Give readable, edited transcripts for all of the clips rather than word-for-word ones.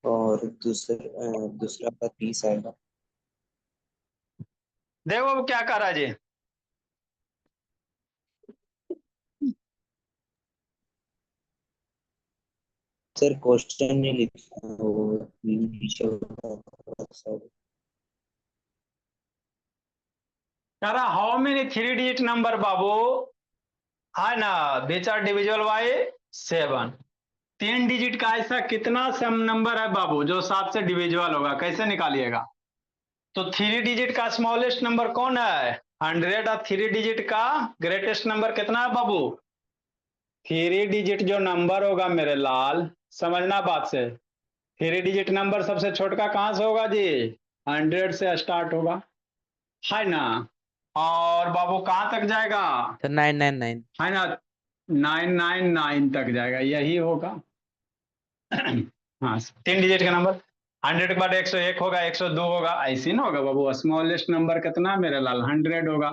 और दूसरा का 30 आएगा। देखो वो क्या कर रहा है जी। सर क्वेश्चन नहीं लिखा वो नीचे सर। कह रहा हाउ मेनी 3 डिजिट नंबर बाबू है ना which are divisible by 7। 3 digit का ऐसा कितना सम नंबर है बाबू जो 7 से डिविजिबल होगा, कैसे निकालिएगा? तो 3 डिजिट का स्मॉलेस्ट नंबर कौन है? 100। और 3 डिजिट का ग्रेटेस्ट नंबर कितना है बाबू? 3 डिजिट जो नंबर होगा मेरे लाल, समझना बात से, 3 डिजिट नंबर सबसे छोटका कहां से होगा जी? 100 से स्टार्ट होगा, है ना? और बाबू कहां तक जाएगा? तो 999। है ना, 999 तक जाएगा, यही होगा। हाँ, 3 डिजिट का नंबर। 100 के बाद 101 होगा, 102 होगा, ऐसे ना होगा बाबू। स्मॉलेस्ट नंबर कितना मेरे लाल? 100 होगा।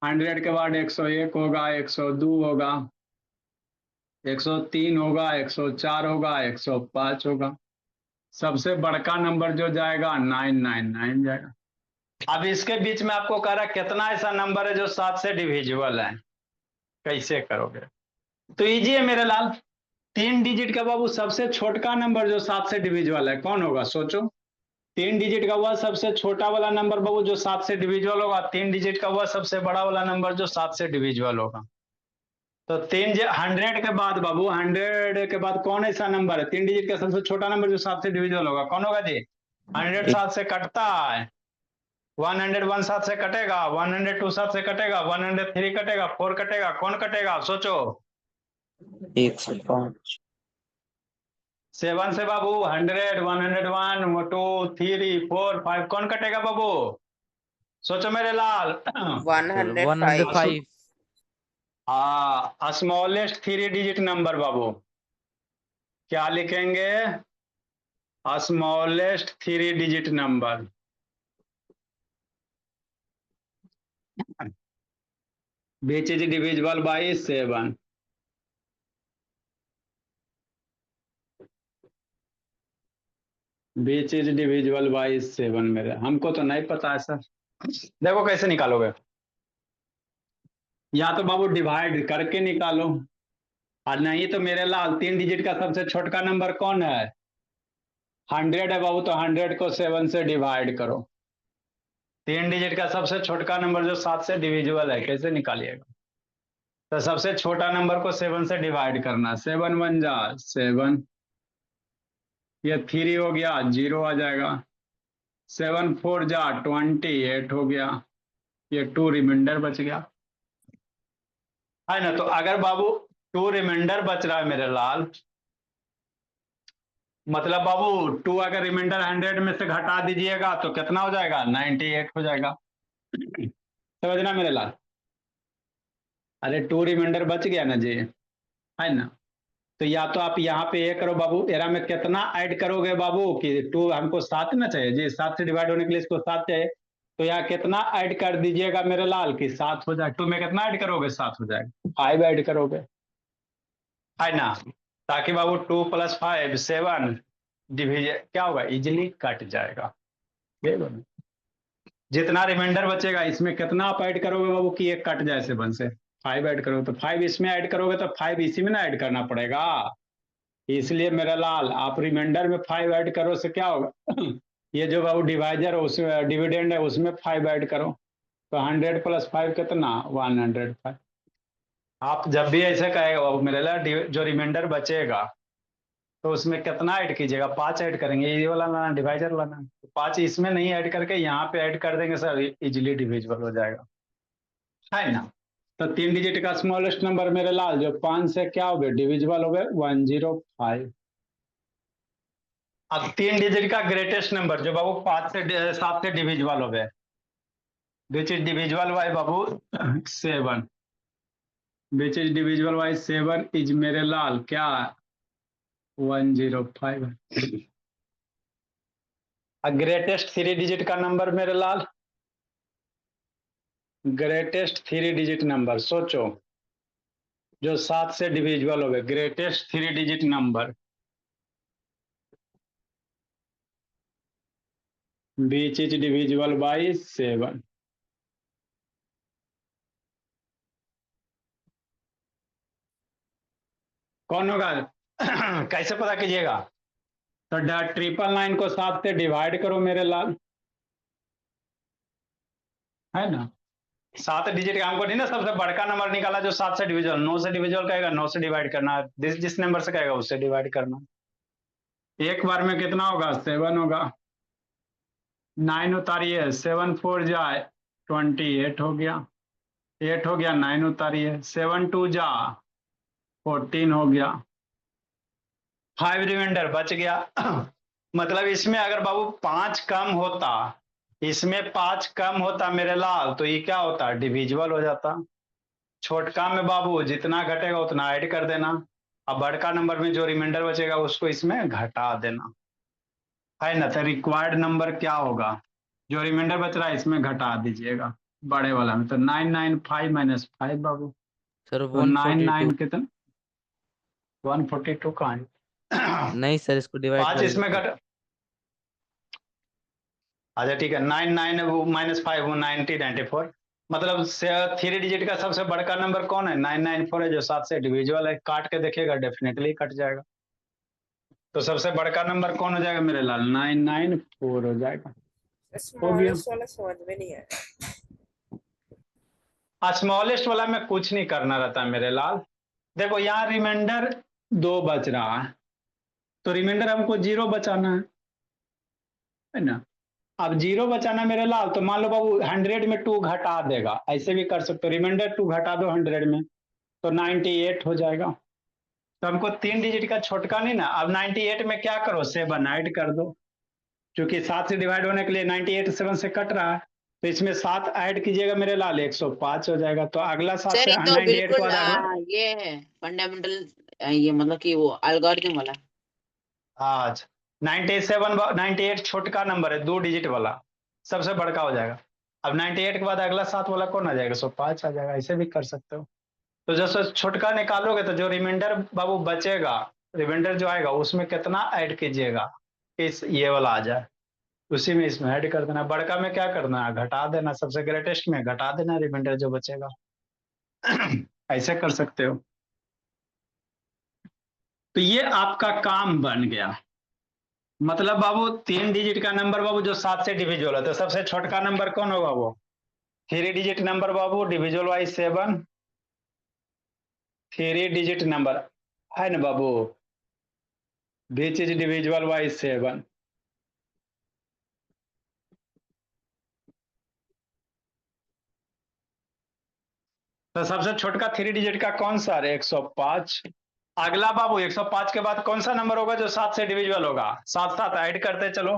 100 के बाद 101 होगा, 102 होगा, 103 होगा, 104 होगा, 105 होगा। सबसे बड़का नंबर जो जाएगा 999 जाएगा। अब इसके बीच में आपको कह रहा है कितना ऐसा नंबर है जो 7 से डिविजिबल है, कैसे करोगे? तो इजी है मेरे लाल। 3 डिजिट का बाबू सबसे छोटका नंबर जो 7 से डिविजिबल है कौन होगा, सोचो। 3 डिजिट का वह सबसे छोटा वाला नंबर बाबू जो 7 से डिविजिबल होगा, 3 डिजिट का वह सबसे बड़ा वाला नंबर जो 7 से डिविजिबल होगा। तो 100 के बाद बाबू, 100 के बाद कौन ऐसा नंबर है 3 डिजिट का सबसे छोटा नंबर जो 7 से डिविजिबल होगा, कौन होगा जी? 100 7 से कटता है, 101 7 से कटेगा, 102 7 से कटेगा, 103 कटेगा, 4 कटेगा, कौन कटेगा सोचो? 105। 7 से बाबू 100, 101, 2 3 4 5, कौन कटेगा बाबू? सोचो मेरे लाल। 105। हाँ, स्मॉलेस्ट 3 डिजिट नंबर बाबू क्या लिखेंगे? Smallest 3 digit number. Which is divisible by 7। Which is divisible by 7 मेरे, हमको तो नहीं पता है सर। देखो कैसे निकालोगे, या तो बाबू डिवाइड करके निकालो, और नहीं तो मेरे लाल 3 डिजिट का सबसे छोटका नंबर कौन है? 100 है बाबू, तो 100 को 7 से डिवाइड करो। 3 डिजिट का सबसे छोटका नंबर जो 7 से डिविजिबल है, कैसे निकालिएगा? तो सबसे छोटा नंबर को 7 से डिवाइड करना। 7 1 जा 7, ये 3 हो गया, 0 आ जाएगा। 7 4 जा 28 हो गया, ये 2 रिमाइंडर बच गया, है ना? तो अगर बाबू 2 रिमाइंडर बच रहा है मेरे लाल, मतलब बाबू 2 अगर रिमाइंडर 100 में से घटा दीजिएगा तो कितना हो जाएगा? 98 हो जाएगा। समझना मेरे लाल, अरे 2 रिमाइंडर बच गया ना जी, है ना? तो या तो आप यहाँ पे ये करो बाबू, एरा में कितना ऐड करोगे बाबू कि 2 हमको 7 ना चाहिए जी, 7 से डिवाइड होने के लिए इसको 7 चाहिए, तो यहाँ कितना ऐड कर दीजिएगा मेरे लाल कि 7 हो जाए। 2 में कितना ऐड करोगे? 7 हो जाएगा। 5 ऐड करोगे, है ना? ताकि बाबू 2 + 5 7 डिविजन क्या होगा, इजिली कट जाएगा। जितना रिमाइंडर बचेगा इसमें कितना आप ऐड करोगे बाबू कि ये कट जाए 7 से? 5 ऐड करोगे, तो 5 इसमें ऐड करोगे तो 5 इसी में ना ऐड करना पड़ेगा। इसलिए मेरा लाल आप रिमाइंडर में 5 ऐड करो से क्या होगा? ये जो बाबू डिवाइजर उसमें डिविडेंड है उसमें 5 ऐड करो, तो 100 + 5 कितना? 105। आप जब भी ऐसे कहेगा बाबू मेरे लाल जो रिमाइंडर बचेगा तो उसमें कितना ऐड कीजिएगा? 5 ऐड करेंगे, ये वाला लाना, डिवाइजर लाना, तो 5 इसमें नहीं ऐड करके यहाँ पे ऐड कर देंगे सर, इजिली डिविजिबल हो जाएगा, है ना? तो 3 डिजिट का स्मॉलेस्ट नंबर मेरे लाल जो 5 से क्या हो गए डिविजिबल हो गए, 105। अब 3 डिजिट का ग्रेटेस्ट नंबर जो बाबू 7 से डिविजिबल हो गए, विच is divisible by Babu 7। Which is divisible by 7 is मेरे लाल क्या? 105। ग्रेटेस्ट 3 डिजिट का नंबर मेरे लाल ग्रेटेस्ट 3 डिजिट नंबर सोचो, जो 7 से डिविजिबल हो गए, greatest 3 digit number, beach is divisible by 7। कौन होगा? कैसे पता कीजिएगा? तो 999 को 7 से डिवाइड करो मेरे लाल, है ना। 7 डिजिट का हमको नहीं ना सबसे बड़का नंबर निकाला जो 7 से डिविजिबल, 9 से डिविजिबल कहेगा 9 से डिवाइड करना, जिस नंबर से कहेगा उससे डिवाइड करना। एक बार में कितना होगा? 7 होगा। 9 उतारिए, 7 4 जाए 28 हो गया, 8 हो गया, 9 उतारिए, 7 2 जा 14 हो गया, 5 रिमाइंडर बच गया। मतलब इसमें अगर बाबू 5 कम होता, इसमें 5 कम होता मेरे लाल, तो ये क्या होता? डिविजिबल हो जाता। छोटका में बाबू जितना घटेगा उतना ऐड कर देना, अब बड़का नंबर में जो रिमाइंडर बचेगा उसको इसमें घटा देना, है ना। तो रिक्वायर्ड नंबर क्या होगा? जो रिमाइंडर बच रहा है इसमें घटा दीजिएगा बड़े वाला में, तो 995 माइनस 5 बाबू, सर तो 142। 99 कितना? 142 कहाँ है? नहीं सर, इसको डिवाइड 5 कर इसमें दीजिए। घट, अच्छा ठीक है, 99 माइनस 5 वो 90 94, मतलब 3 डिजिट का सबसे बड़का नंबर कौन है? 994 है, जो 7 से डिविजिबल है। काट के देखिएगा डेफिनेटली कट जाएगा, तो सबसे बड़का नंबर कौन हो जाएगा मेरे लाल? 994 हो जाएगा। हो गया। स्मॉलेस्ट वाला समझ में नहीं आया। स्मॉलेस्ट वाला में कुछ नहीं करना रहता मेरे लाल। देखो यहाँ रिमाइंडर 2 बच रहा है, तो रिमाइंडर हमको 0 बचाना है ना। अब 0 बचाना मेरे लाल, तो मान लो बाबू 100 में 2 घटा देगा, ऐसे भी कर सकते हो, रिमाइंडर 2 घटा दो 100 में, तो 98 हो जाएगा। तो हमको 3 डिजिट का छोटका नहीं ना, अब 98 में क्या करो? 7 ऐड कर दो, क्योंकि 7 से डिवाइड होने के लिए 98 7 से कट रहा है, तो इसमें 7 ऐड कीजिएगा मेरे लाल, 105 हो जाएगा। तो अगला 7 सर से ये तो 98 के बिल्कुल बाद अगला, ये है फंडामेंटल, ये मतलब कि वो एल्गोरिथम वाला। आज 97 98 छोटका नंबर है 2 डिजिट वाला, सबसे बड़का हो जाएगा। अब 98 के बाद अगला 7 वाला कौन आ जाएगा? 105 आ जाएगा, ऐसे भी कर सकते हो। तो जैसे छोटका निकालोगे तो जो रिमाइंडर बाबू बचेगा, रिमाइंडर जो आएगा उसमें कितना ऐड कीजिएगा, इस ये वाला आ जाए, उसी में इसमें ऐड कर देना। बड़का में क्या करना है? घटा देना, सबसे ग्रेटेस्ट में घटा देना रिमाइंडर जो बचेगा। ऐसे कर सकते हो। तो ये आपका काम बन गया। मतलब बाबू 3 डिजिट का नंबर बाबू जो 7 से डिविजिबल है, तो सबसे छोटका नंबर कौन होगा? वो 3 digit number Babu, divisible by 7, 3 digit number है ना बाबू, विच इज डिविजिबल बाई 7। तो सबसे छोटका 3 डिजिट का कौन सा है? 105। अगला बाबू 105 के बाद कौन सा नंबर होगा जो 7 से डिविजिबल होगा? 7 7 ऐड करते चलो,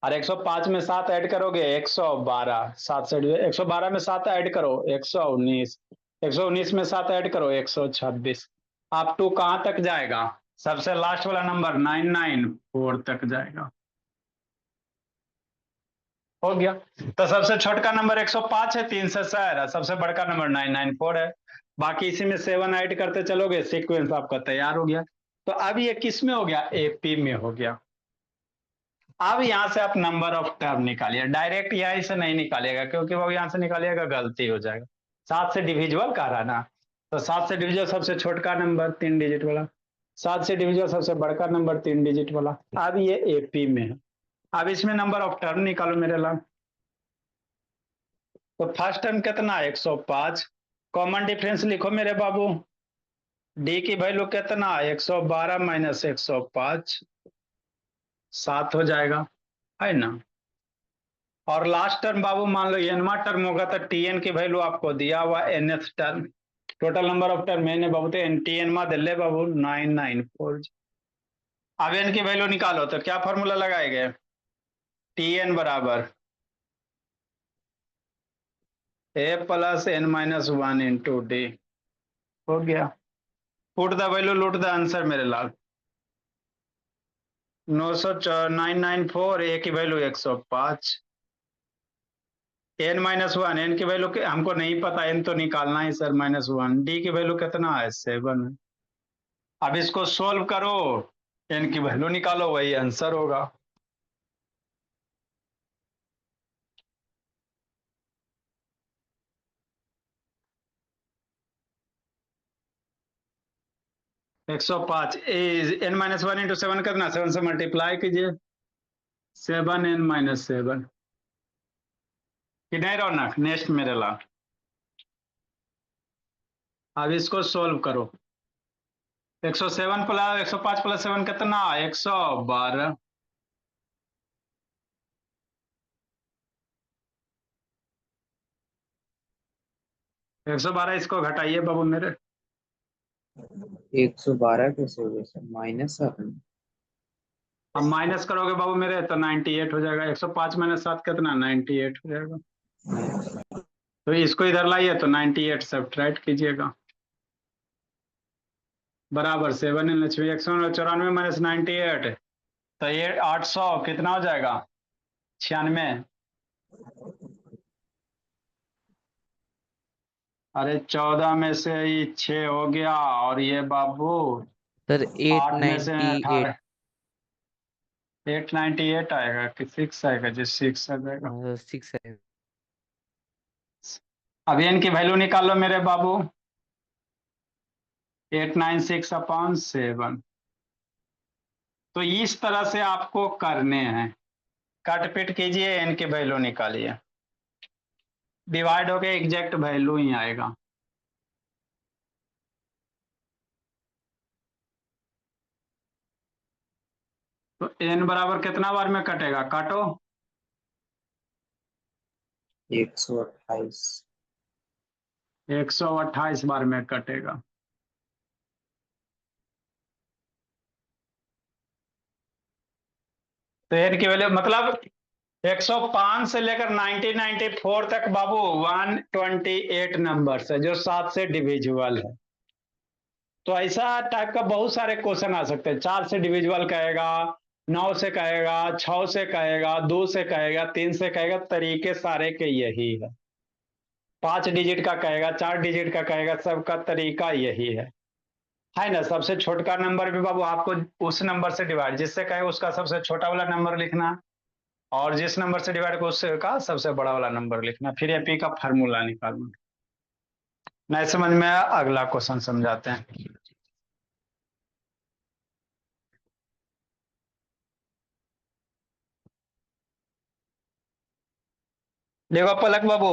और 105 में 7 ऐड करोगे 112, 7 से 112 में 7 ऐड करो 119, 119 में 7 ऐड करो 126, आप टू कहां तक जाएगा? सबसे लास्ट वाला नंबर 994 तक जाएगा। हो गया। तो सबसे छोटका नंबर 105 है, 3 से शहर है, सबसे बड़का नंबर 994 है। बाकी इसी में 7 ऐड करते चलोगे, सीक्वेंस आपका तैयार हो गया। तो अब ये किस में हो गया? एपी में हो गया। अब यहां से आप नंबर ऑफ टर्म निकालिए, डायरेक्ट यहीं से नहीं निकालिएगा, क्योंकि वो यहां से निकालिएगा गलती हो जाएगा। 7 से डिविजिबल कह रहा ना, तो 7 से डिविजिबल सबसे छोटका नंबर 3 डिजिट वाला, 7 से डिविजिबल सबसे बड़का नंबर 3 डिजिट वाला। अब ये एपी में है। अब इसमें नंबर ऑफ टर्म निकालो मेरे लाल। तो फर्स्ट टर्म कितना है? 105। कॉमन डिफरेंस लिखो मेरे बाबू, डी की वैल्यू कितना है? 112 माइनस 105, 7 हो जाएगा, है ना। और लास्ट टर्म बाबू मान लो एनवा टर्म होगा, तो टीएन की वैल्यू आपको दिया हुआ nth term, total number of term मैंने बाबू तो टीएन मा दिले बाबू 994। अब एन की वैल्यू निकालो, तो क्या फॉर्मूला लगाएंगे? टीएन बराबर a plus n minus 1 into d. हो गया। Put the value loot the answer मेरे लाल। 994, ए की वैल्यू 105, n-1, n की वैल्यू हमको नहीं पता, n तो निकालना है सर -1, d की वैल्यू कितना है 7। अब इसको सोल्व करो, n की वैल्यू निकालो, वही आंसर होगा। एक सौ पांच n-1 इंटू 7 करना, 7 से मल्टीप्लाई कीजिए, 7n-7 कि नहीं रौनक, नेक्स्ट मेरे ला। अब इसको सोल्व करो, 107 प्लस 105 प्लस 7 कितना, 112। 112 इसको घटाइए बाबू मेरे। 112 कैसे हो गया सर, -7? अब माइनस करोगे बाबू मेरे तो 98 हो जाएगा, 105 माइनस 7 कितना, 98 हो जाएगा। तो इसको इधर लाइए तो 98 सब्ट्रैक्ट कीजिएगा, बराबर 7 इन लक्ष्मी 194 माइनस 98, तो ये 800 कितना हो जाएगा, 96। अरे 14 में से ये 6 हो गया, और ये बाबू सर 8 में से 898। 18, 898 आएगा कि 6 आएगा जी, 6 आ जाएगा। 6 है। अब इनकी वैल्यू निकालो मेरे बाबू, 896/7। तो इस तरह से आपको करने हैं, कट पिट कीजिए, इनकी वैल्यू निकालिए, डिवाइड होके एग्जैक्ट वैल्यू ही आएगा। तो n बराबर कितना बार में कटेगा, काटो। 128। 128 बार में कटेगा। तो n की वैल्यू मतलब 105 से लेकर 1994 तक बाबू 128 नंबर है जो 7 से डिविजिबल है। तो ऐसा टाइप का बहुत सारे क्वेश्चन आ सकते हैं, 4 से डिविजिबल कहेगा, 9 से कहेगा, 6 से कहेगा, 2 से कहेगा, 3 से कहेगा, तरीके सारे के यही है। 5 डिजिट का कहेगा, 4 डिजिट का कहेगा, सबका तरीका यही है ना। सबसे छोटा नंबर भी बाबू आपको उस नंबर से डिवाइड, जिससे कहे उसका सबसे छोटा वाला नंबर लिखना, और जिस नंबर से डिवाइड को उससे का सबसे बड़ा वाला नंबर लिखना, फिर एपी का फार्मूला निकालना। नहीं समझ में आया, अगला क्वेश्चन समझाते हैं। देखो पलक बाबू,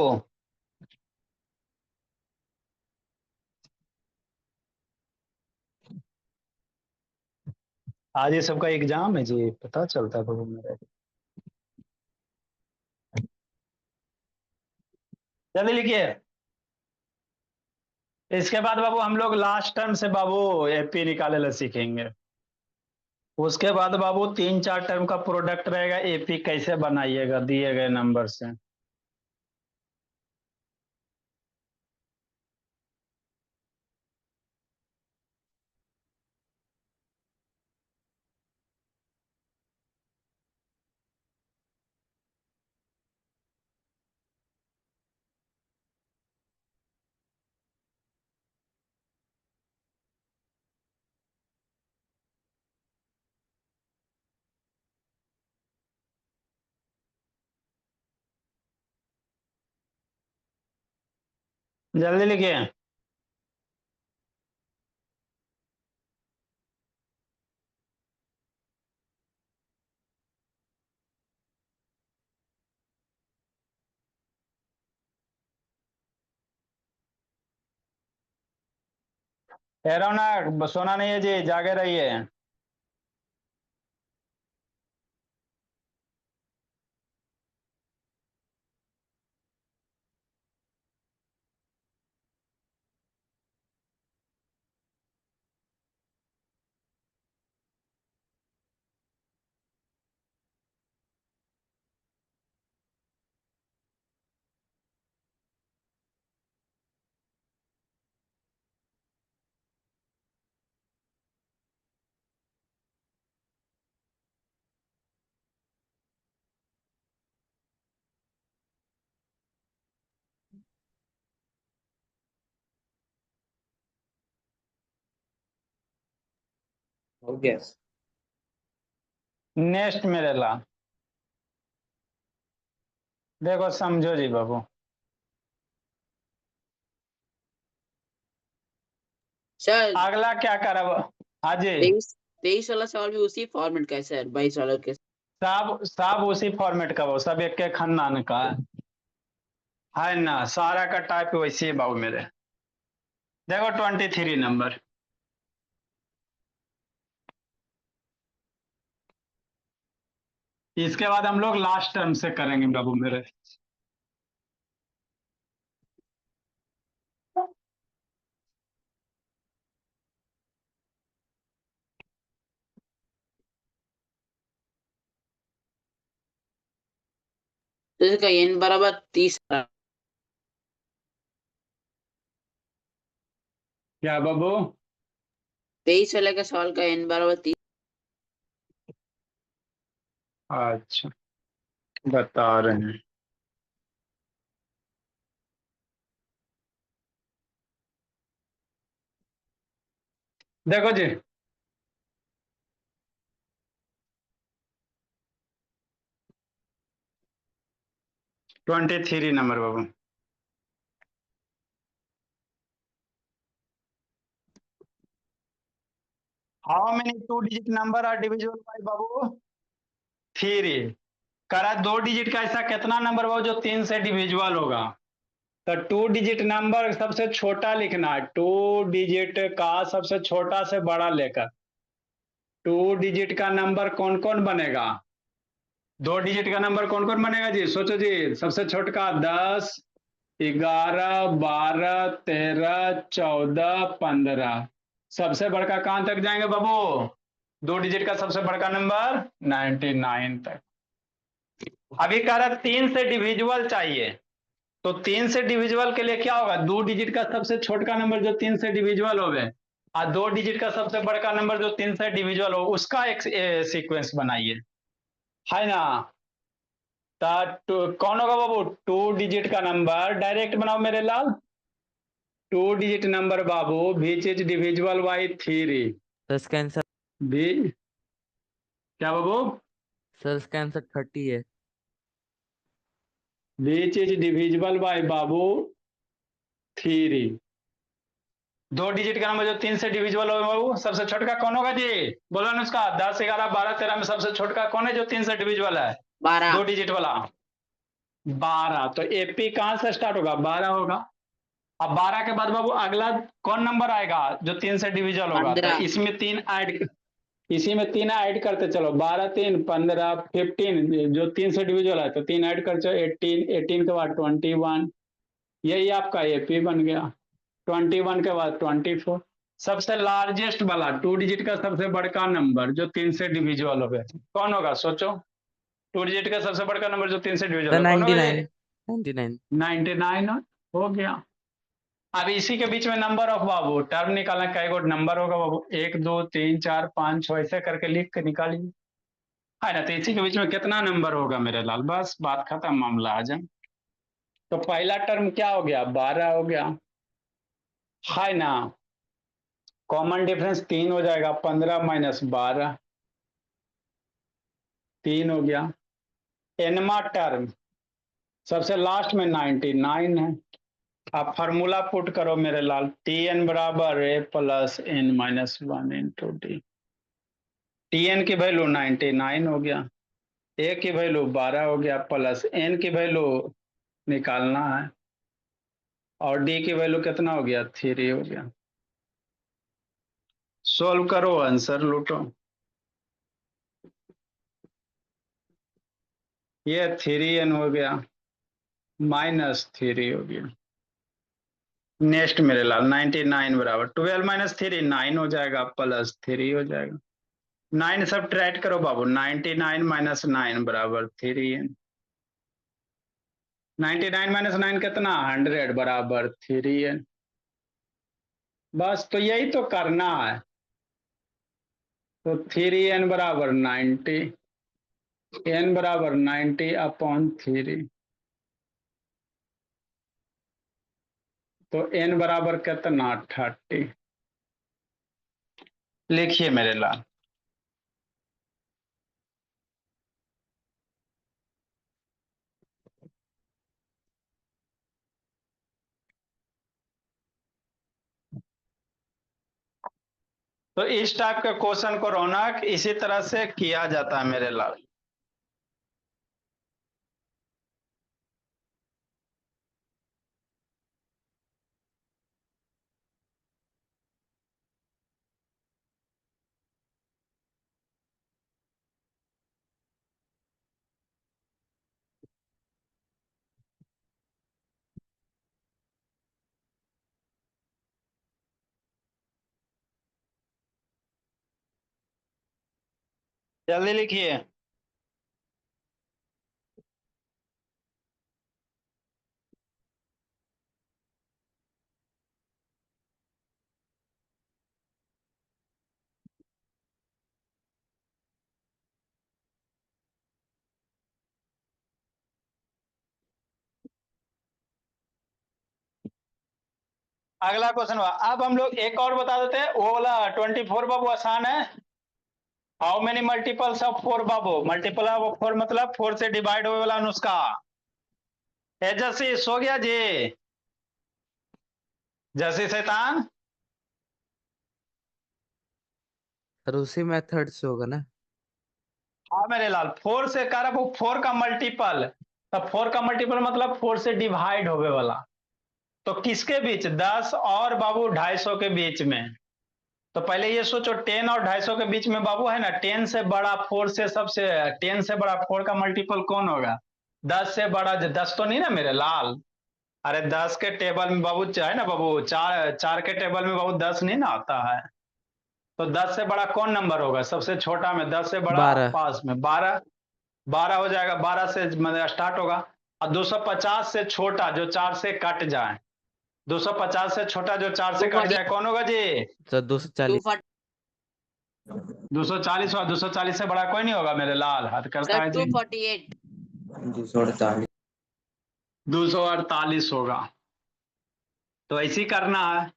आज ये सबका एग्जाम है जी, पता चलता है बाबू मेरा। जल्दी लिखिए। इसके बाद बाबू हम लोग लास्ट टर्म से बाबू एपी निकाले ला सीखेंगे। उसके बाद बाबू 3-4 टर्म का प्रोडक्ट रहेगा, एपी कैसे बनाइएगा दिए गए नंबर से। जल्दी लिखिए। रौनक सोना नहीं है जी, जागे रहिए। हो गया। नेक्स्ट मेरे लाल, देखो समझो जी बाबू। सर अगला क्या करा? हाँ जी, 23 वाला सवाल भी उसी फॉर्मेट का है सर, 22 वाला के। सब उसी फॉर्मेट का वो सब एक के खानदान का है ना, सारा का टाइप वैसे ही बाबू मेरे। देखो 23 नंबर, इसके बाद हम लोग लास्ट टर्म से करेंगे बाबू मेरे। तो इसका n बराबर 30। क्या बाबू? 23 वाले का सवाल का n बराबर 30। अच्छा, बता रहे हैं। देखो जी, ट्वेंटी थ्री नंबर बाबू। How many two digit number are divisible by बाबू? थ्री। करा दो डिजिट का ऐसा कितना नंबर बाबू जो तीन से डिविजिबल होगा? तो टू डिजिट नंबर सबसे छोटा लिखना है, टू डिजिट का सबसे छोटा से बड़ा लेकर। टू डिजिट का नंबर कौन कौन बनेगा? दो डिजिट का नंबर कौन कौन बनेगा जी? सोचो जी, सबसे छोटका 10, 11, 12, 13, 14, 15। सबसे बड़का कहां तक जाएंगे बाबू? दो डिजिट का सबसे बड़का नंबर 99 तक। अभी कह रहा तीन से डिविजिबल चाहिए, तो तीन से डिविजिबल के लिए क्या होगा? दो डिजिट का सबसे छोटका नंबर जो तीन से डिविजिबल हो गए, और दो डिजिट का सबसे बड़का नंबर जो तीन से डिविजिबल हो, उसका एक सीक्वेंस बनाइए, है ना। कौन होगा बाबू? टू डिजिट का नंबर डायरेक्ट बनाओ मेरे लाल। टू डिजिट नंबर बाबू which is divisible by three. Sir इसका आंसर भी क्या बाबू? सर इसका आंसर 30 है। विच इज डिविजिबल बाई बाबू थ्री। दो डिजिट का नंबर जो तीन से डिविजिबल हो बाबू, सबसे छोटका कौन होगा जी? बोलो ना उसका। 10, 11, 12, 13 में सबसे छोटका कौन है जो तीन से डिविजिबल है? 12। दो डिजिट वाला 12। तो एपी कहां से स्टार्ट होगा? 12 होगा। अब 12 के बाद बाबू अगला कौन नंबर आएगा जो तीन से डिविजल होगा? तो 15। इसमें तीन ऐड, इसी में तीन ऐड करते चलो। 12 3 15 15, जो तीन से डिविजल है तो तीन ऐड कर चलो। 18, 18 के बाद 21, यही आपका एपी बन गया। 21 के बाद 24। सबसे लार्जेस्ट वाला टू डिजिट का सबसे बड़का नंबर जो तीन से डिविजिबल हो गया कौन होगा? सोचो, टू डिजिट का सबसे बड़का नंबर जो तीन से डिविजिबल सर हो कौन होगा 99। ये? 99। 99 हो गया। अब इसी के बीच में नंबर ऑफ बाबू टर्म निकालना, कई गो नंबर होगा बाबू? 1 2 3 4 5 6 ऐसे करके लिख के निकालिए, है ना। तो इसी के बीच में कितना नंबर होगा मेरे लाल? बस बात खत्म, मामला आ जाए। तो पहला टर्म क्या हो गया? 12 हो गया, है ना। कॉमन डिफरेंस 3 हो जाएगा, 15 माइनस 12, 3 हो गया। एनमा टर्म सबसे लास्ट में 99 है। आप फार्मूला पुट करो मेरे लाल। टी एन बराबर a plus n minus one into d. T n की वैल्यू 99 हो गया, ए की वैल्यू 12 हो गया, प्लस एन की वैल्यू निकालना है, और डी की वैल्यू कितना हो गया? 3 हो गया। सोल्व करो, आंसर लूटो। ये 3n हो गया, माइनस 3 हो गया। नेक्स्ट मेरे लाल 99 बराबर 12 माइनस 3 9 हो जाएगा, प्लस 3 हो जाएगा। 9 सब ट्रैक करो बाबू। 99 माइनस 9 बराबर 3n। 99 माइनस 9 कितना? 100 बराबर 3n। बस तो यही तो करना है। तो 3n बराबर 90, n बराबर 90 अपॉन 3। तो n बराबर कितना? 30। लिखिए मेरे लाल, तो इस टाइप के क्वेश्चन को रौनक इसी तरह से किया जाता है मेरे लाल। जल्दी लिखिए। अगला क्वेश्चन हुआ। अब हम लोग एक और बता देते हैं, वो वाला 24 बाबू आसान है। How many multiples of 4 Babu? Multiple of 4 मतलब 4 से डिवाइड होने वाला नुस्खा। जैसी सो गया जी, जैसी शैतान। सर उसी मेथड से होगा ना? हाँ मेरे लाल, 4 से कह रहा 4 का मल्टीपल, तब 4 का मल्टीपल मतलब 4 से डिवाइड होने वाला। तो किसके बीच? 10 और बाबू 250 के बीच में। तो पहले ये सोचो 10 और 250 के बीच में बाबू है ना, 10 से बड़ा 4 से सबसे 10 से बड़ा 4 का मल्टीपल कौन होगा? 10 से बड़ा 10 तो नहीं ना मेरे लाल। अरे 10 के टेबल में बाबू है ना बाबू, चार के टेबल में बाबू 10 नहीं ना आता है। तो 10 से बड़ा कौन नंबर होगा? सबसे छोटा में 10 से बड़ा 12। पास में 12। 12 हो जाएगा, 12 से मतलब स्टार्ट होगा। और 250 से छोटा जो 4 से कट जाए, 250 से छोटा जो 4 से कट जाए कौन होगा जी? सर 240। 240 हुआ। 240 से बड़ा कोई नहीं होगा मेरे लाल, हाथ करता है जी। 248। 248। 248 होगा। तो ऐसे ही करना है,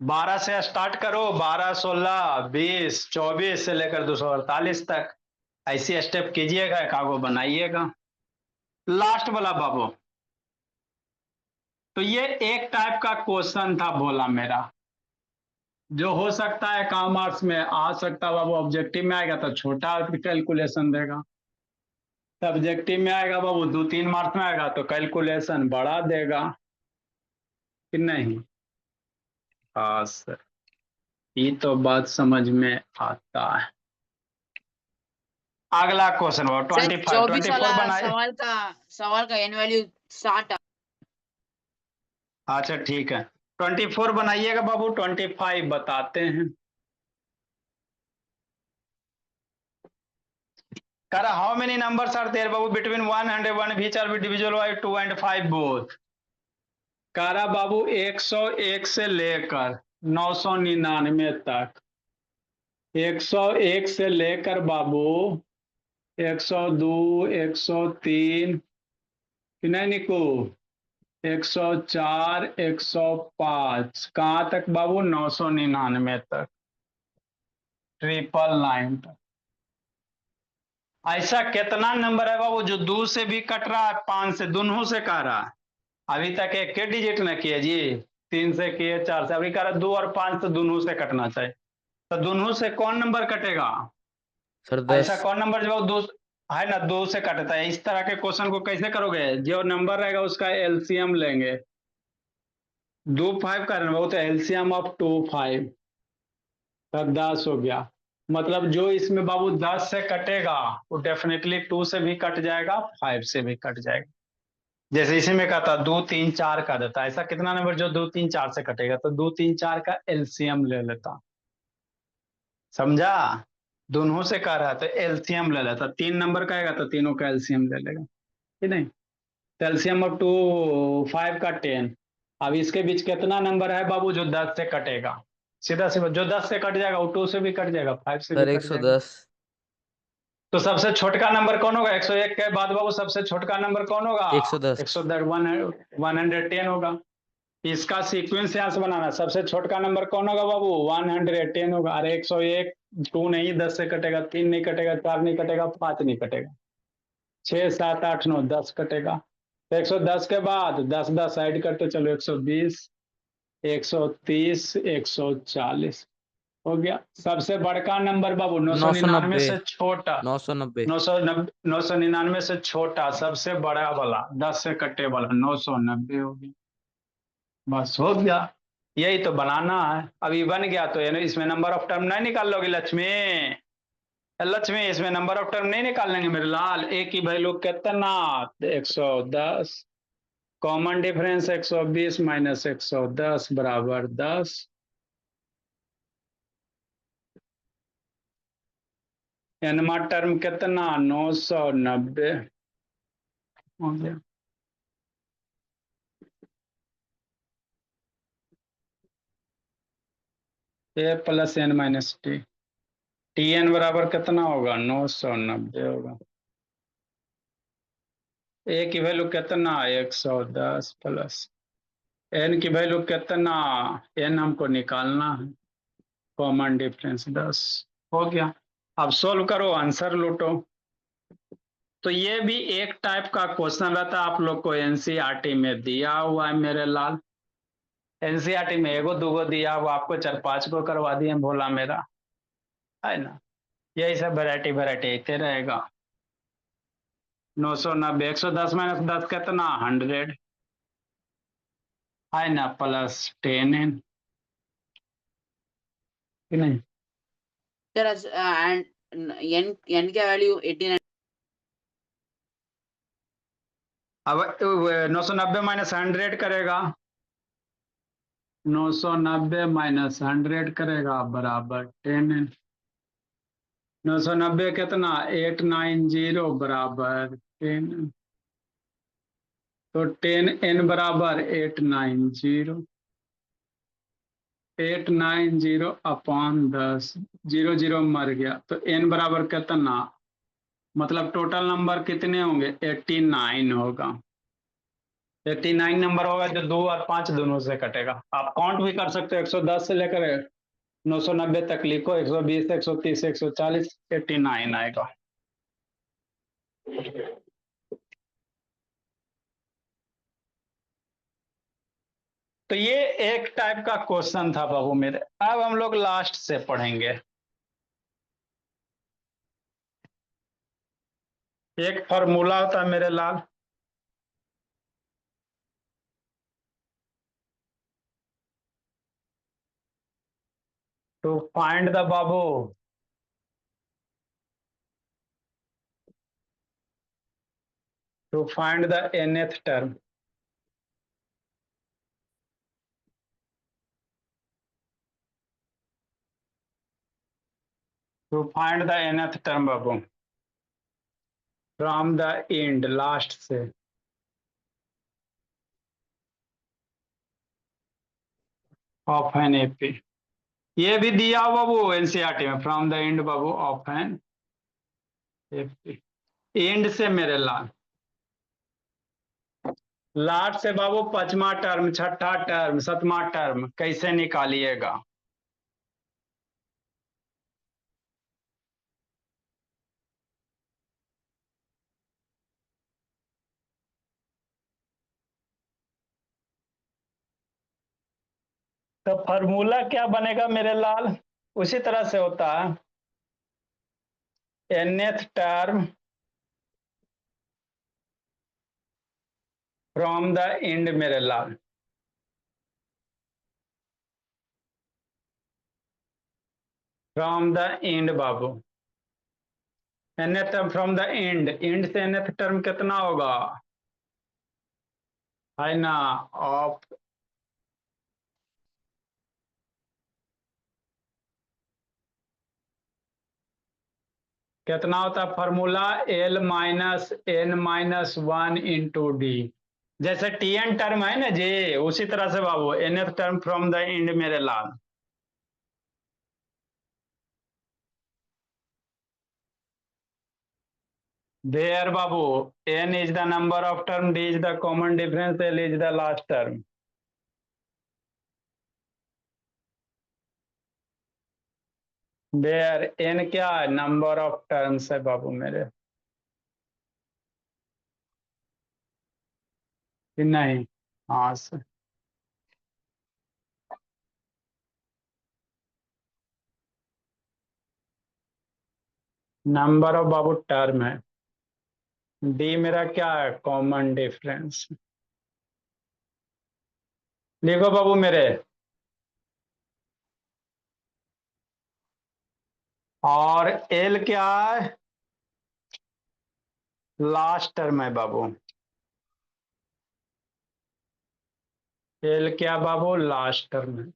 12 से स्टार्ट करो, 12, 16, 20, 24 से लेकर 248 तक ऐसी स्टेप कीजिएगा, कागो बनाइएगा। लास्ट वाला बाबू, तो ये एक टाइप का क्वेश्चन था बोला मेरा, जो हो सकता है कॉमर्स में आ सकता बाबू, ऑब्जेक्टिव में आएगा तो छोटा कैलकुलेशन देगा, सब्जेक्टिव में आएगा बाबू 2-3 मार्क्स में आएगा तो कैलकुलेशन बड़ा देगा कि नहीं। हाँ सर, ये तो बात समझ में आता है। अगला क्वेश्चन हुआ 25, 24 वाला 24 बनाए। सवाल का एन वैल्यू 60। अच्छा ठीक है, 24 बनाइएगा बाबू, 25 बताते हैं। कह रहा how many numbers are there बाबू between 101 which are divisible by 2 and 5 both. कह रहा बाबू 101 से लेकर 999 तक, 101 से लेकर बाबू 102, 103, नहीं निकू, 104, 105 कहाँ तक बाबू? 999 तक, 999 तक। ऐसा कितना नंबर है बाबू जो 2 से भी कट रहा है, 5 से, दोनों से कह रहा है? अभी तक एक के डिजिट न किए जी, 3 से किए, 4 से, अभी कह रहा 2 और 5 से दोनों से कटना चाहिए। तो दोनों से कौन नंबर कटेगा? सर ऐसा 10। कौन नंबर जो 2 है ना 2 से कटता है? इस तरह के क्वेश्चन को कैसे करोगे? जो नंबर रहेगा उसका एलसीएम लेंगे। 2 5 का वो तो एलसीएम ऑफ 2 5, तब 10 हो गया। मतलब जो इसमें बाबू 10 से कटेगा वो डेफिनेटली 2 से भी कट जाएगा, 5 से भी कट जाएगा। जैसे इसी में कहता 2 3 4 का देता, ऐसा कितना नंबर जो 2 3 4 से कटेगा? तो 2 3 4 का एलसीएम ले लेता, समझा? दोनों से कह रहा है तो एलसीएम ले लेता, 3 नंबर का आएगा तो तीनों का एलसीएम ले लेगा कि नहीं। तो एलसीएम ऑफ 2 5 का 10। अब इसके बीच कितना नंबर है बाबू जो 10 से कटेगा? सीधा सीधा जो 10 से कट जाएगा वो 2 से भी कट जाएगा, 5 से भी सर कट जाएगा। 110। तो सबसे छोटका नंबर कौन होगा? 101 के बाद बाबू सबसे छोटका नंबर कौन होगा? 110। 110 होगा। इसका सीक्वेंस यहां से बनाना, सबसे छोटका नंबर कौन होगा बाबू? 110 होगा। अरे 101 2 नहीं 10 से कटेगा, 3 नहीं कटेगा, 4 नहीं कटेगा, 5 नहीं कटेगा, 6 7 8 9 10 कटेगा। तो 110 के बाद 10 10 साइड करते चलो, 120, 130, 140, हो गया। सबसे बड़का नंबर बाबू 999 990 से छोटा, 990 999 से छोटा सबसे बड़ा वाला 10 से कटे वाला 990 हो गया। बस हो गया, यही तो बनाना है। अभी बन गया तो यानी इसमें नंबर ऑफ टर्म नहीं निकाल लोगे लक्ष्मी? लक्ष्मी इसमें नंबर ऑफ टर्म नहीं निकाल लेंगे मेरे लाल? ए की वैल्यू कितना? 110। कॉमन डिफरेंस 120 माइनस 110 बराबर 10। एनमा टर्म कितना? 990 हो गया। A plus n minus t, t n बराबर कितना होगा? 990 होगा। ए की वैल्यू कितना? 110 प्लस एन की वैल्यू कितना? एन हमको निकालना है, कॉमन डिफरेंस 10 हो गया। अब सोल्व करो, आंसर लूटो। तो ये भी एक टाइप का क्वेश्चन रहता है, आप लोग को एनसीईआरटी में दिया हुआ है मेरे लाल। एनसीईआरटी में एगो दूगो दिया हुआ, आपको 4-5 को करवा दिए भोला मेरा, है ना? यही सब वैरायटी वैरायटी आते रहेगा। 990 110 माइनस 10 कितना? 100, है ना? प्लस 10 कि नहीं? सर एंड एन एन का वैल्यू 89। अब 990 माइनस 100 करेगा, 990 माइनस 100 करेगा बराबर 10। 990 कितना? 890 बराबर 10, तो 10n बराबर 890, 890 अपॉन 10, 0 0 मर गया, तो n बराबर कितना? मतलब टोटल नंबर कितने होंगे? 89 होगा। 89 नंबर होगा जो 2 और 5 दोनों से कटेगा। आप काउंट भी कर सकते हो, 110 से लेकर 990 तक लिखो, 120 130 140 89 आएगा। तो ये एक टाइप का क्वेश्चन था बाबू मेरे। अब हम लोग लास्ट से पढ़ेंगे। एक फॉर्मूला होता है मेरे लाल, टू फाइंड द बाबू to find the nth term. To find the nth term बाबू फ्रॉम द एंड, लास्ट से। ऑफ एन एपी, ये भी दिया हुआ बाबू एनसीईआरटी में, फ्रॉम द एंड बाबू ऑफ एन एपी। एंड से मेरे लाल, लास्ट से बाबू पांचवा टर्म, छठा टर्म, सातवां टर्म कैसे निकालिएगा? तो फॉर्मूला क्या बनेगा मेरे लाल? उसी तरह से होता है, nth term from the end मेरे लाल। फ्रॉम द एंड बाबू, nth term from the end, end से nth टर्म कितना होगा? है ना? ऑफ, कितना होता है formula? L minus n minus 1 into d. जैसे टी एन टर्म है ना जी, उसी तरह से बाबू nth term from the end मेरे लाल। There babu, n is the number of term, d is the common difference, l is the last term. There n क्या है? नंबर ऑफ टर्म्स है बाबू मेरे, कि नहीं? हाँ sir. Number of Babu term है, डी मेरा क्या है, कॉमन डिफरेंस। लिखो बाबू मेरे, और एल क्या है, लास्ट टर्म है बाबू। एल क्या बाबू, लास्ट टर्म है।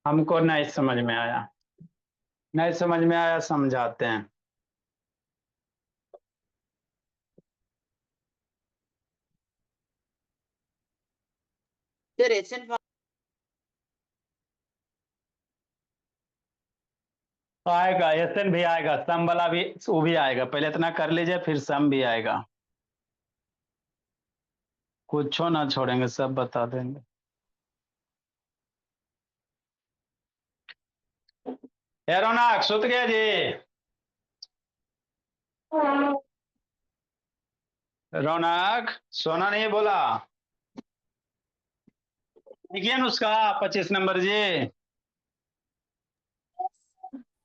हमको नहीं समझ में आया, नहीं समझ में आया, समझाते हैं। Sir, SN आएगा, एसएन भी आएगा, सम वाला भी वो भी आएगा, पहले इतना कर लीजिए फिर सम भी आएगा, कुछ ना छोड़ेंगे, सब बता देंगे। ए रौनक सुत गया जी, रौनक सोना नहीं बोला, देखिए अनुष्का 25 नंबर जी,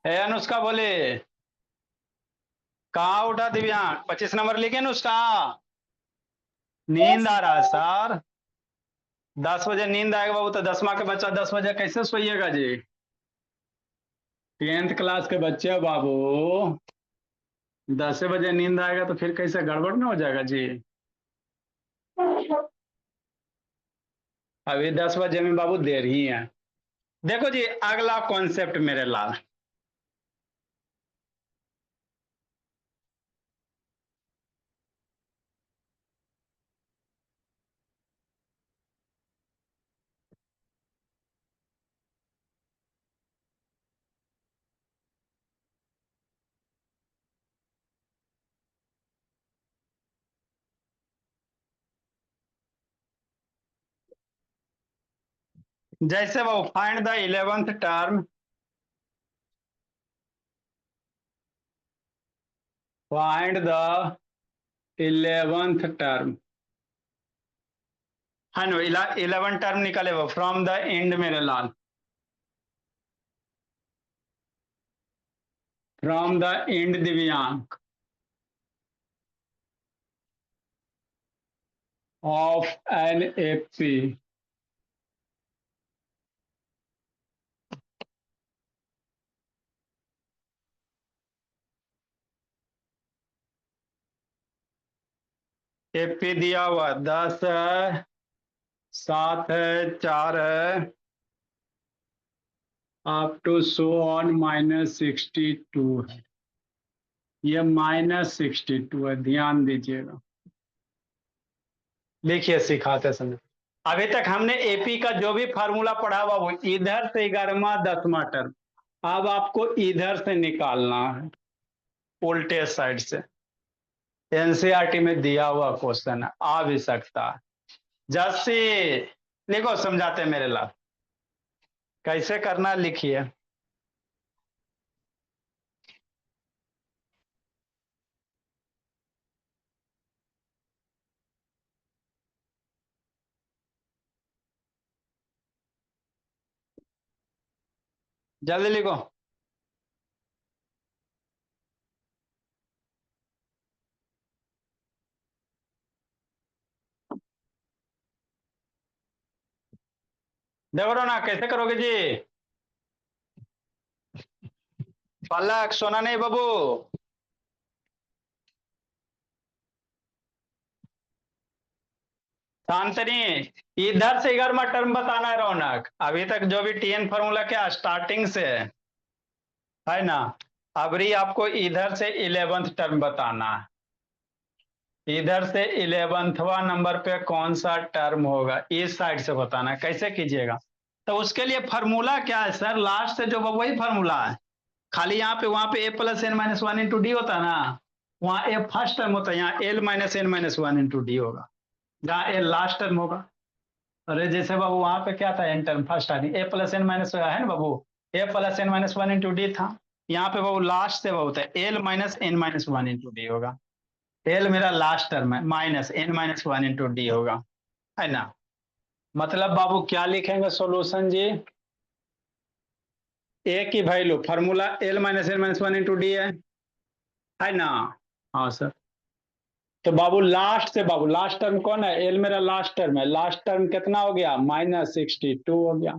ए अनुष्का बोले, कहाँ उठा दिव्यांग, 25 नंबर लिखे अनुष्का। नींद आ रहा है सर, 10 बजे नींद आएगा बाबू, तो 10वां के बच्चा 10 बजे कैसे सोइएगा जी, 10th क्लास के बच्चे हो बाबू, 10 बजे नींद आएगा तो फिर कैसे गड़बड़ ना हो जाएगा जी। अभी 10 बजे में बाबू देर ही है। देखो जी अगला कॉन्सेप्ट मेरे लाल, जैसे वो find the 11th term, find the 11th term है नो, 11 टर्म निकले वो फ्रॉम द एंड मेरे लाल, फ्रॉम द एंड दिव्यांग ऑफ एन एफ पी दिया हुआ 10 है, 7 है, 4 है, अप टू सो ऑन -62 है, ये -62 है, ध्यान दीजिएगा। देखिए सिखाते समय अभी तक हमने एपी का जो भी फार्मूला पढ़ा हुआ वो इधर से 11वां 10वां टर्म, अब आपको इधर से निकालना है, वोल्टेज साइड से। एनसीईआरटी में दिया हुआ क्वेश्चन है, आ भी सकता है। जैसे देखो समझाते हैं मेरे लाल, कैसे करना लिखिए। जल्दी लिखो, देखो ना कैसे करोगे जी, पलक सोना नहीं बाबू, शांतनी, इधर से 11वां टर्म बताना है रौनक, अभी तक जो भी टीएन फार्मूला क्या स्टार्टिंग से है ना, अबरी आपको इधर से 11th टर्म बताना है, इधर से 11वां नंबर पे कौन सा टर्म होगा इस साइड से बताना है, कैसे कीजिएगा। तो उसके लिए फार्मूला क्या है सर, लास्ट से जो वही फार्मूला है, खाली यहाँ पे वहां पे a plus n minus one into d होता है ना, वहां ए फर्स्ट टर्म होता है, यहाँ L minus N minus one into D होगा, जहाँ ए लास्ट टर्म होगा। अरे जैसे बाबू वहां पे क्या था, n term first term a plus n minus है ना बाबू, a plus n minus one into d था, यहाँ पे बाबू लास्ट से बहुत है l minus N minus one into D होगा। एल मेरा लास्ट टर्म है, माइनस n-1 इंटू डी होगा, है ना। मतलब बाबू क्या लिखेंगे सॉल्यूशन जी, ए की value formula L minus n-1 into D है ना। हाँ सर। तो बाबू लास्ट से, बाबू लास्ट टर्म कौन है, एल मेरा लास्ट टर्म है, लास्ट टर्म कितना हो गया, -62 हो गया।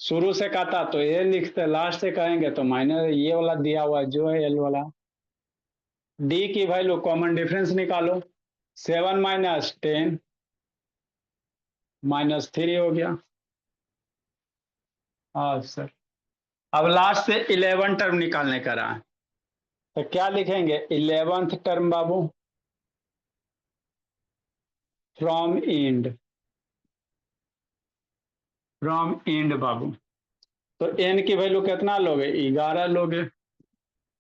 शुरू से कहता तो ए लिखते, लास्ट से कहेंगे तो माइनस ये वाला दिया हुआ जो है एल वाला। डी की वैल्यू कॉमन डिफरेंस निकालो, 7 माइनस 10 -3 हो गया। हाँ सर। अब लास्ट से 11 टर्म निकालने का रहा है, तो क्या लिखेंगे 11th टर्म बाबू फ्रॉम इंड बाबू। तो एन की वैल्यू कितना लोगे, 11 लोगे,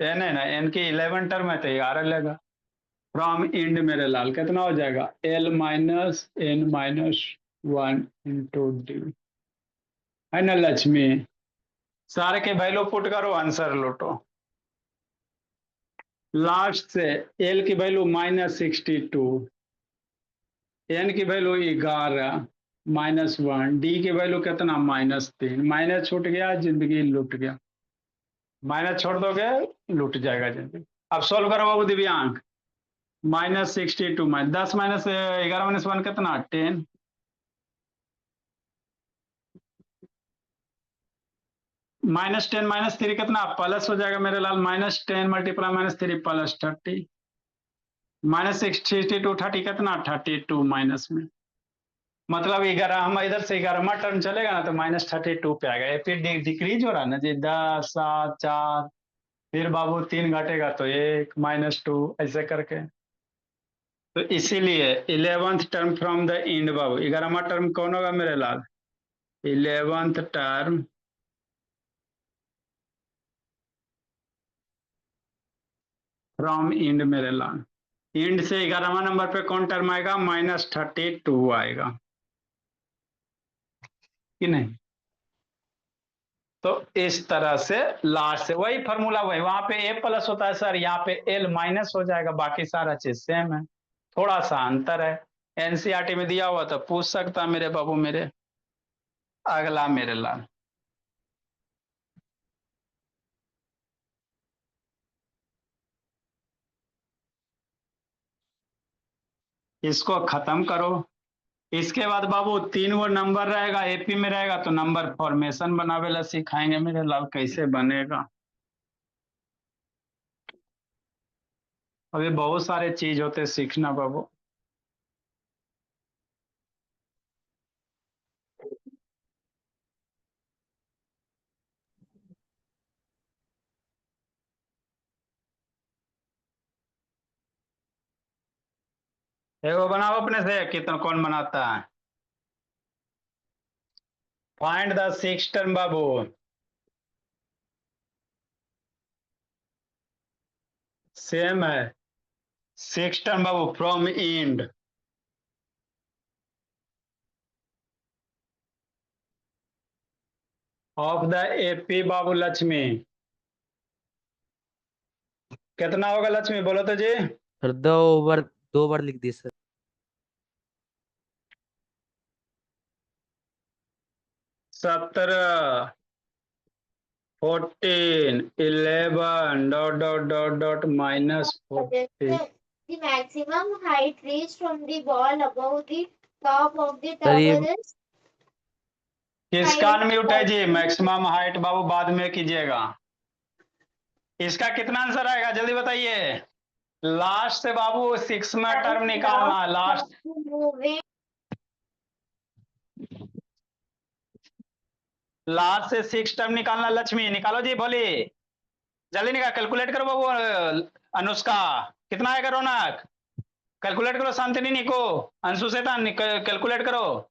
एन है ना, एन की 11 टर्म है तो 11 लेगा। फ्रॉम इंड मेरे लाल कितना हो जाएगा, L minus n-1 into D, है ना लक्ष्मी। सारे के वैल्यू पुट करो, आंसर लौटो। लास्ट से एल की वैल्यू -62, एन की वैल्यू 11 -1, डी की वैल्यू कितना -3, माइनस छूट गया, जिंदगी लुट गया। माइनस छोड़ दोगे लुट जाएगा जिंदगी। अब सोल्व करो बाबू दिव्यांग, -62 10 माइनस 11 माइनस 1 कितना 10, -10 -3 कितना प्लस हो जाएगा मेरे लाल, -10 मल्टीप्लाई -3 +30, -62 30 कितना 32 माइनस में, मतलब 11, हम इधर से 11वां टर्म चलेगा ना तो -32 पे आएगा। ये फिर डिक्रीज हो रहा है ना जी, 10 7 4, फिर बाबू 3 घटेगा तो 1 -2 ऐसे करके। तो इसीलिए 11th term from the end बाबू, 11वां टर्म कौन होगा मेरे लाल, 11th टर्म फ्रॉम इंड मेरे लाल। इंड से 11वां नंबर पे कौन टर्म आएगा, -32 आएगा कि नहीं। तो इस तरह से लास्ट से वही फॉर्मूला, वही वहां पे ए प्लस होता है सर, यहाँ पे एल माइनस हो जाएगा, बाकी सारा चीज सेम है, थोड़ा सा अंतर है। एनसीईआरटी में दिया हुआ तो पूछ सकता मेरे बाबू मेरे। अगला मेरे लाल, इसको खत्म करो। इसके बाद बाबू 3 वो नंबर रहेगा, एपी में रहेगा तो नंबर फॉर्मेशन बनावेला सिखाएंगे मेरे लाल, कैसे बनेगा। अभी बहुत सारे चीज होते सीखना बाबू। एगो बनाओ अपने से, कितना कौन बनाता है। फाइंड द 6th टर्म बाबू, सेम है 6th टर्म बाबू from end of the AP बाबू लक्ष्मी, कितना होगा लक्ष्मी बोलो तो जी। सर 2 बार लिख दी sir. 17 14 11 -40। The maximum height reached from the ball above the top of the sir ये tower is किसका अनम्यूट है जी, मैक्सिमम हाइट बाबू बाद में कीजिएगा। इसका कितना आंसर आएगा जल्दी बताइए। लास्ट से बाबू 6 में टर्म निकालना है, लास्ट moving से 6 टर्म निकालना। लक्ष्मी निकालो जी, बोली जल्दी निकाल, कैलकुलेट करो बाबू। अनुष्का कितना आएगा, रौनक कैलकुलेट करो, शांतिनी निको अंशु से कैलकुलेट करो,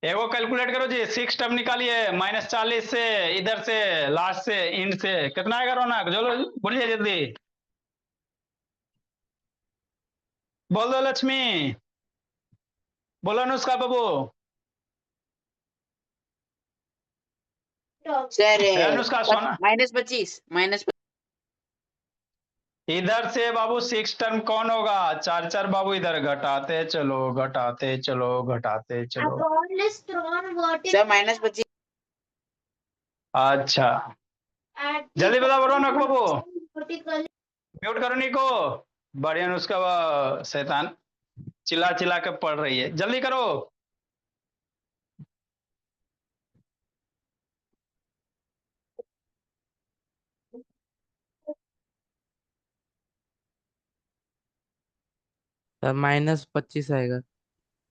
एगो कैलकुलेट करो जी। 6 टर्म निकालिए, -40 से, इधर से लास्ट से इंड से कितना आएगा रौनक, चलो बोलिए जल्दी बोल दो। लक्ष्मी बोलो, अनुष्का बाबू, सर अनुष्का सोना -25 इधर से बाबू 6 टर्म कौन होगा? 4 4 बाबू इधर घटाते चलो घटाते चलो घटाते A चलो। ball is thrown vertically sir -25 अच्छा at the जल्दी बताओ ball रौनक बाबू, vertically. म्यूट करो निको। बढ़िया उसका शैतान चिल्ला चिल्ला के पढ़ रही है, जल्दी करो। सर -25 आएगा।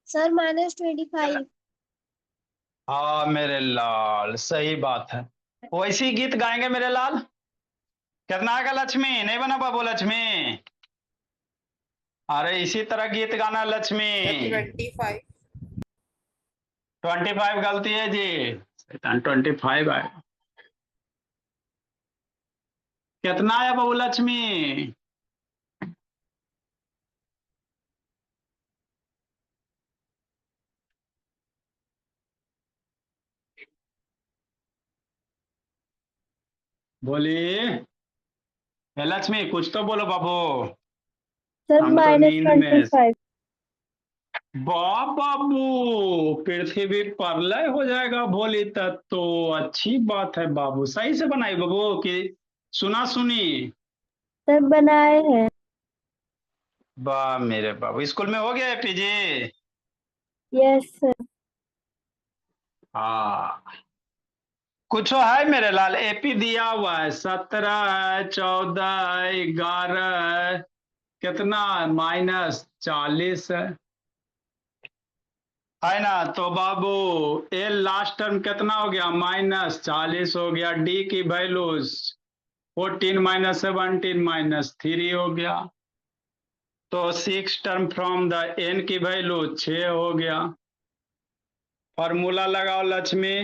Sir, -25. हाँ मेरे लाल सही बात है, वैसी गीत गाएंगे मेरे लाल। कितना आएगा लक्ष्मी? नहीं बना बाबू लक्ष्मी? अरे इसी तरह गीत गाना लक्ष्मी। 25 25 गलती है जी, 25 आए। कितना आया बाबू लक्ष्मी? बोलिए हे लक्ष्मी, कुछ तो बोलो बाबू। Sir, हम तो नींद में हैं। -25. वाह बाबू, पृथ्वी प्रलय हो जाएगा भोली तक तो अच्छी बात है बाबू। सही से बनाई बाबू कि सुना सुनी? Sir, बनाए हैं. वाह मेरे बाबू, स्कूल में हो गया एपीजी? Yes, sir. हाँ कुछ है मेरे लाल, एपी दिया हुआ है 17 14 11 कितना -40 है ना। तो बाबू ए लास्ट टर्म कितना हो गया? -40 हो गया। डी की वैल्यूज 14 -17 -3 हो गया। तो 6 टर्म फ्रॉम द एन की वैल्यू 6 हो गया। फॉर्मूला लगाओ लक्ष्मी,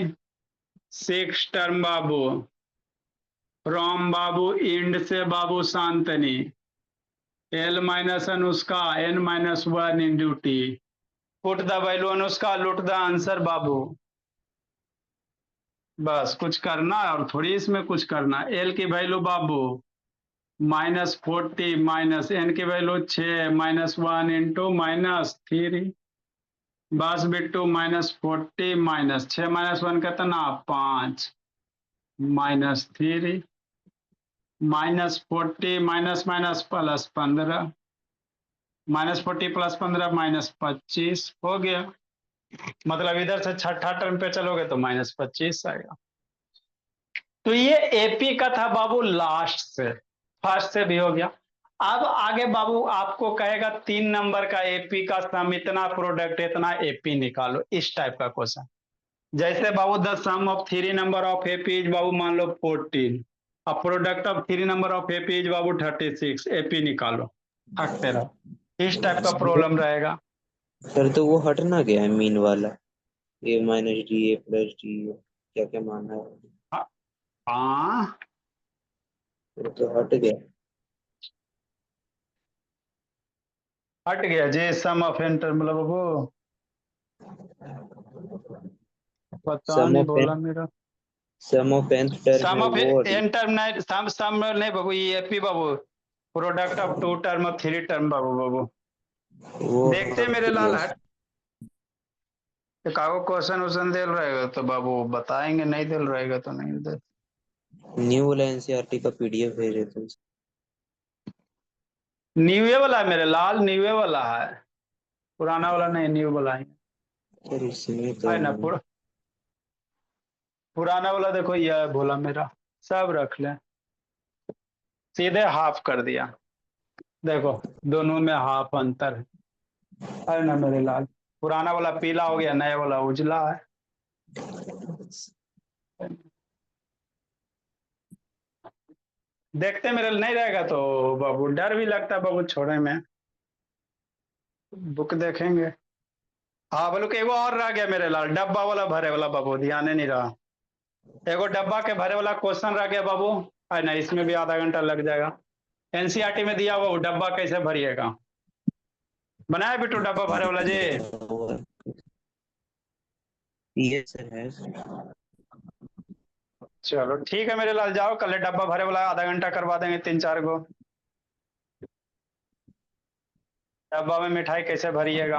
6 टर्म बाबू फ्रॉम बाबू इंड से बाबू Shantani, l minus Anushka n -1 into t, put the value Anushka, loot the answer बाबू। बस कुछ करना है और थोड़ी इसमें कुछ करना। एल की वैल्यू बाबू -40 माइनस एन की वैल्यू 6 -1 इंटू -3, बस बिट्टू -40 माइनस 6 -1 कितना 5 -3 -40 माइनस माइनस प्लस 15 -40 + 15 -25 हो गया। मतलब इधर से छठा टर्म पे चलोगे तो -25 आएगा। तो ये एपी का था बाबू लास्ट से, फर्स्ट से भी हो गया। अब आगे बाबू आपको कहेगा 3 नंबर का एपी का सम इतना, प्रोडक्ट इतना, एपी निकालो, इस टाइप का क्वेश्चन। जैसे बाबू the sum of 3 number of AP is बाबू मान लो 14, अब product of 3 number of AP is बाबू 36, एपी निकालो, हटते रहो, इस टाइप का प्रॉब्लम रहेगा। सर तो वो हट ना गया है मीन वाला, a - d a + d क्या क्या माना है, हाँ वो तो हट गया। हट गया जी, सम ऑफ एंटर मतलब बाबू पता सम नहीं ऑफ बोला मेरा। nth टर्म सम है ऑफ वो, एन टर्म नहीं, सम नहीं बाबू, ये AP Babu product of 2 term और 3 टर्म बाबू। बाबू वो देखते हट मेरे लाल, गया। हट कागो क्वेश्चन वोश्चन दिल रहेगा तो बाबू बताएंगे, नहीं दिल रहेगा तो नहीं दे। न्यू वाला एनसीईआरटी का पीडीएफ भेजे थे। न्यू वाला है मेरे लाल, न्यू वाला है, पुराना वाला नहीं, न्यू वाला सर इसमें तो है ना। पुराना वाला देखो, यह है भोला मेरा, सब रख ले, सीधे हाफ कर दिया, देखो दोनों में हाफ अंतर है ना मेरे लाल। पुराना वाला पीला हो गया, नया वाला उजला है। देखते मेरे नहीं रहेगा तो बाबू डर भी लगता है बाबू छोड़े में, बुक देखेंगे। हाँ बोलो कि एगो और रह गया मेरे लाल, डब्बा वाला भरे वाला बाबू, ध्यान नहीं रहा। एगो डब्बा के भरे वाला क्वेश्चन रह गया बाबू, है ना, इसमें भी आधा घंटा लग जाएगा। एनसीईआरटी में दिया हुआ वो डब्बा कैसे भरिएगा, बनाया बिट्टू डब्बा भरे वाला जी? ये सर है। चलो ठीक है मेरे लाल, जाओ कल डब्बा भरे वाला आधा घंटा करवा देंगे 3 4 गो। डब्बा में मिठाई कैसे भरिएगा?